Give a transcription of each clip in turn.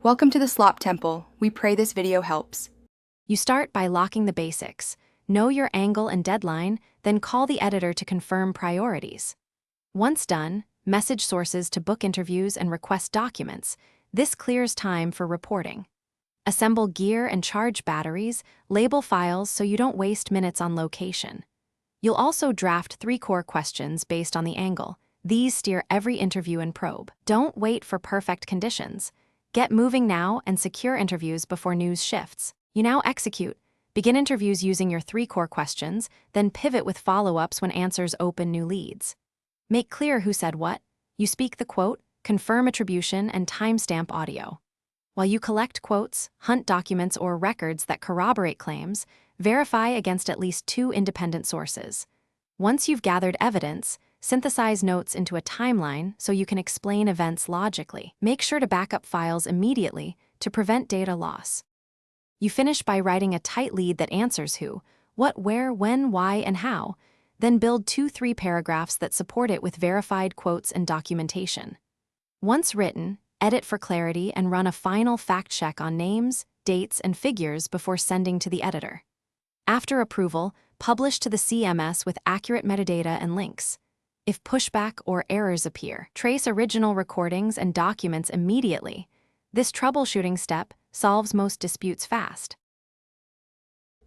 Welcome to the Slop Temple. We pray this video helps. You start by locking the basics. Know your angle and deadline, then call the editor to confirm priorities. Once done, message sources to book interviews and request documents. This clears time for reporting. Assemble gear and charge batteries, label files so you don't waste minutes on location. You'll also draft 3 core questions based on the angle. These steer every interview and probe. Don't wait for perfect conditions. Get moving now and secure interviews before news shifts. You now execute. Begin interviews using your 3 core questions, then pivot with follow-ups when answers open new leads. Make clear who said what. You speak the quote, confirm attribution, and timestamp audio. While you collect quotes, hunt documents or records that corroborate claims, verify against at least 2 independent sources. Once you've gathered evidence, synthesize notes into a timeline so you can explain events logically. Make sure to back up files immediately to prevent data loss. You finish by writing a tight lead that answers who, what, where, when, why, and how, then build 2-3 paragraphs that support it with verified quotes and documentation. Once written, edit for clarity and run a final fact check on names, dates, and figures before sending to the editor. After approval, publish to the CMS with accurate metadata and links. If pushback or errors appear, trace original recordings and documents immediately. This troubleshooting step solves most disputes fast.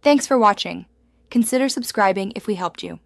Thanks for watching. Consider subscribing if we helped you.